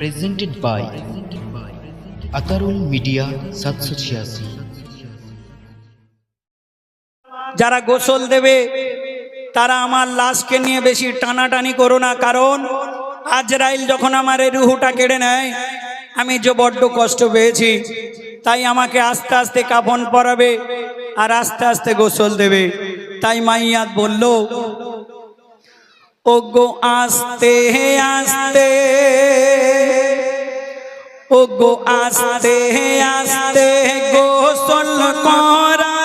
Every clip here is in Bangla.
presented by Atarul Media 786। যারা গোসল দেবে তারা আমার লাশকে নিয়ে বেশি টানাটানি করো না, কারণ আজরাইল যখন আমার এই রুহুটা কেড়ে নেয় আমি যে বড্ড কষ্ট পেয়েছি, তাই আমাকে আস্তে আস্তে কাফন পরাবে আর আস্তে আস্তে গোসল দেবে। তাই মাইয়াত বলল, ও গো আস্তে আস্তে, ও গো আস্তে আস্তে গোসল করা,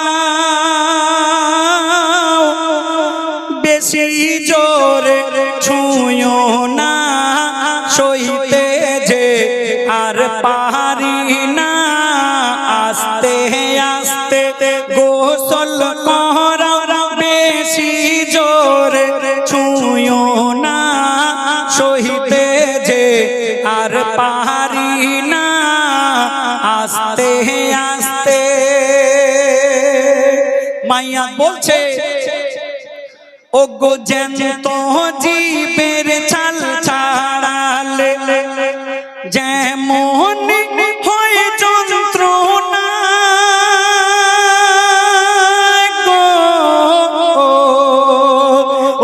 বেশি জোরে ছুঁয়ো না, সইতে যে আর পারি না, আস্তে আস্তে গোসল করা, বেশি জোরে ছুঁয়ো না, সইতে যে আর পারি না, আস্তে আস্তে। মাইয়া বলছে, ও গো জ্যান্ত জীবের ছাল ছাড়ালে যেমন হয় যন্ত্রণা গো,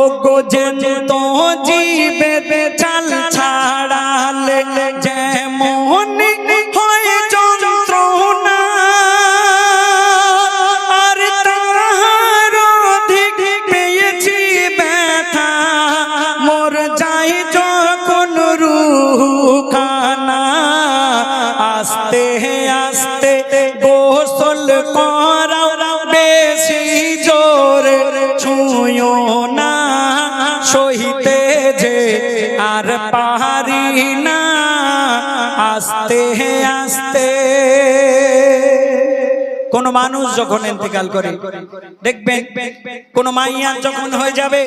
ও গো জ্যান্ত জীবের ছাল ছাড়ালে যেমন হয় যন্ত্রণা, আর তার অধিক পেয়েছি ব্যথা, মোর যাই যখন রুখানা, আস্তে আস্তে গোসল করা, বেশি জোরে ছুঁয়ো না, সইতে যে আর পারি না, আস্তে আস্তে। কোন মানুষ যখন ইন্তেকাল করে দেখবেন, কোন মাইয়া যখন হয়ে যাবে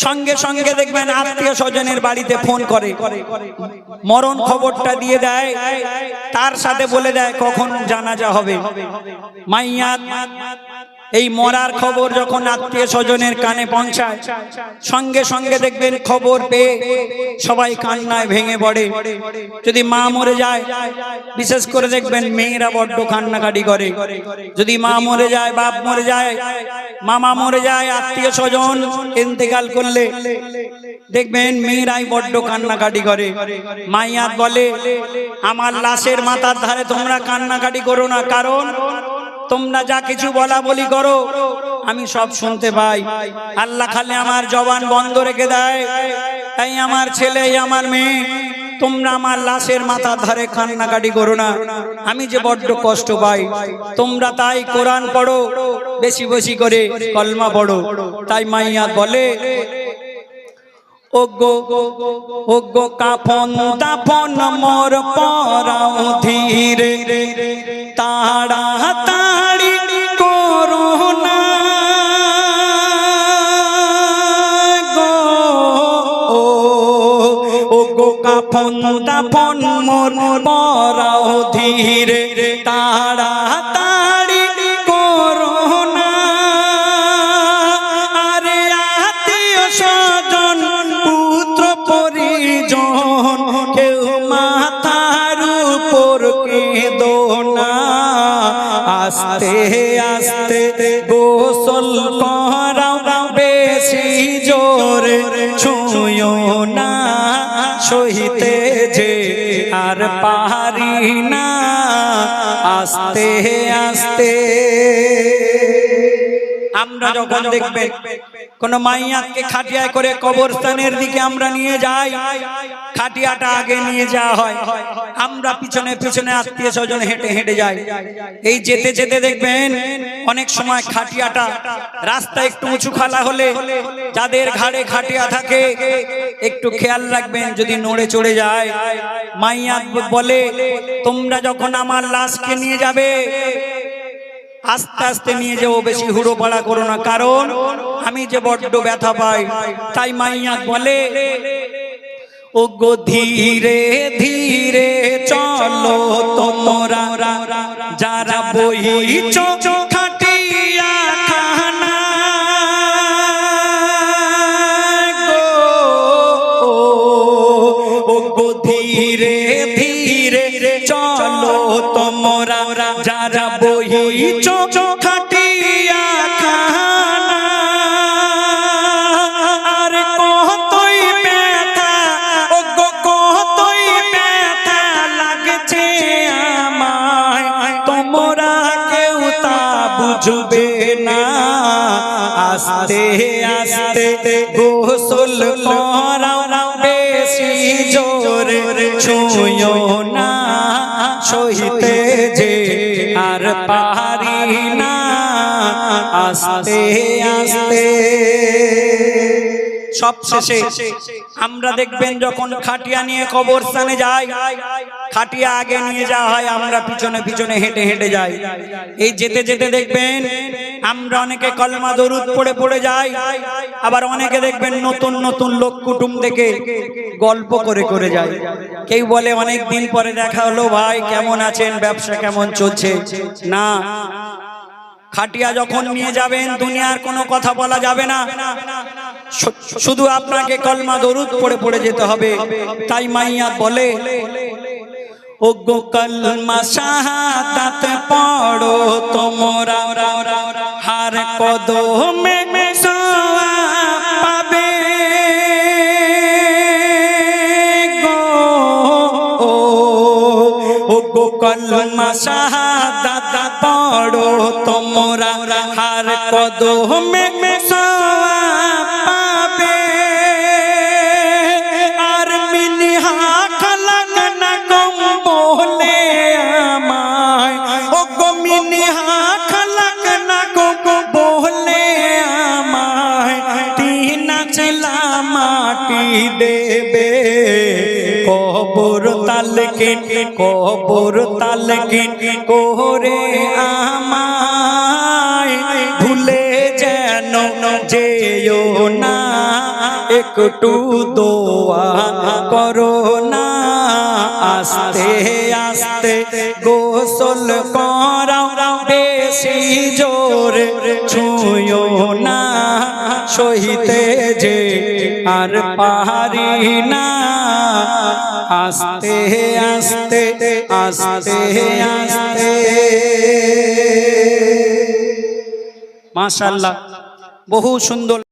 সঙ্গে সঙ্গে দেখবেন আত্মীয় স্বজনের বাড়িতে ফোন করে, মরণ খবরটা দিয়ে দেয়, তার সাথে বলে দেয় কখন জানাজা হবে। মাইয়া এই মরার খবর যখন আত্মীয় স্বজনের কানে পৌঁছায়, সঙ্গে সঙ্গে দেখবেন খবর পেয়ে সবাই কান্নায় ভেঙে পড়ে। যদি মা মরে যায়, বিশেষ করে দেখবেন মেয়েরা বড্ড কান্নাকাটি করে। যদি মা মরে যায়, বাপ মরে যায়, মামা মরে যায়, আত্মীয় স্বজন ইন্তেকাল করলে দেখবেন মেয়েরাই বড্ড কান্নাকাটি করে। মাইয়াত বলে, আমার লাশের মাথার ধারে তোমরা কান্নাকাটি করো না, কারণ তোমরা যা কিছু বলা বলি করো আমি সব শুনতে পাই। আল্লাহ খালি আমার জবান বন্ধ রেখে দেয়। তাই আমার ছেলে, আমার মেয়ে, তোমরা আমার লাশের মাথার ধারে কান্নাকাটি করো না, আমি যে বড্ড কষ্ট পাই। তোমরা তাই কোরআন পড়ো, বেশি বেশি করে কলমা পড়ো। তাই মাইয়া বলে, ও গো, ও গো কাফন দাফন মোর পরাও ধীরে, তাড়াতাড়ি করো না গো, ও গো কাফন দাফন মোর পরাও ধীরে, তাড়াতাড়ি করো না, আরে আত্মীয় স্বজন পুত্র পরিজন কেউ মাথার উপর কেঁদো না, আস্তে আস্তে গোসল করাও, বেশি জোরে ছুঁয়ো না, সইতে যে আর পারি না, আস্তে আস্তে। আমরা যখন দেখবেন কোন মাইয়াকে খাটিয়ায় করে কবরস্থানের দিকে আমরা নিয়ে যাই, খাটিয়াটা আগে নিয়ে যাওয়া হয়, আমরা পিছনে পিছনে আত্মীয় স্বজন হেঁটে হেঁটে যাই। এই যেতে যেতে দেখবেন অনেক সময় খাটিয়াটা রাস্তা একটু উঁচু খালা হলে যাদের ঘাড়ে খাটিয়া থাকে একটু খেয়াল রাখবেন যদি নড়ে চড়ে যায়। মাইয়া বলে, তোমরা যখন আমার লাশকে নিয়ে যাবে আস্তে আস্তে নিয়ে যাও, বেশি হুড়ো পাড়া করো না, কারণ আমি যে বড্ড ব্যথা পাই। তাই মাইয়া বলে, ও গো ধীরে ধীরে চলো তোমরা, যারা বইছো খাটিয়া খানা গো, গো ধীরে ধীরে চলো তোমরা যারা বহিছো খাটিয়া খানা আর কতই ব্যথা ও গো কতই ব্যথা লাগছে আমায় তোমরা কেউ তা বুঝবে না আস্তে আস্তে গোসল করাও বেশি জোরে ছুঁয়ো না সইতে যে আর পারি না আস্তে আস্তে সব শেষে আমরা দেখবেন যখন খাটিয়া নিয়ে কবরস্থানে যাই খাটিয়া আগে নিয়ে যাওয়া হয় আমরা পিছনে পিছনে হেঁটে হেঁটে যাই এই যেতে যেতে দেখবেন আমরা অনেকে কলমা দরুদ পড়ে পড়ে যাই আবার অনেকে দেখবেন নতুন নতুন লোক কুটুম থেকে গল্প করে করে যায় কেউ বলে অনেক দিন পরে দেখা হলো ভাই কেমন আছেন ব্যবসা কেমন চলছে না খাটিয়া যখন নিয়ে যাবেন দুনিয়ার কোনো কথা বলা যাবে না শুধু আপনাকে কলমা দরুদ পড়ে পড়ে যেতে হবে তাই মাইয়া বলে ও গো কলমা শাহাদাত পড়ো তোমরা হার কদমে সওয়াব পাবে গো ও গো কলমা শাহাদাত পড়ো তোমরা হার কদমে সওয়াব পাবে আর মিনহা খালাকনা কম বলে আমায় ও গো মিনহা খালাকনা কম বলে আমায় তিন চলা মাটি দেবে কবর তালকিন করে আমায় ভুলে যেন যেও না একটু দোয়া করো না আস্তে আস্তে গোসল করাও বেশি জোরে ছুঁয়ো না সইতে যে আর পারি না আস্তে আস্তে আস্তে আস্তে মাশাআল্লাহ বহু সুন্দর।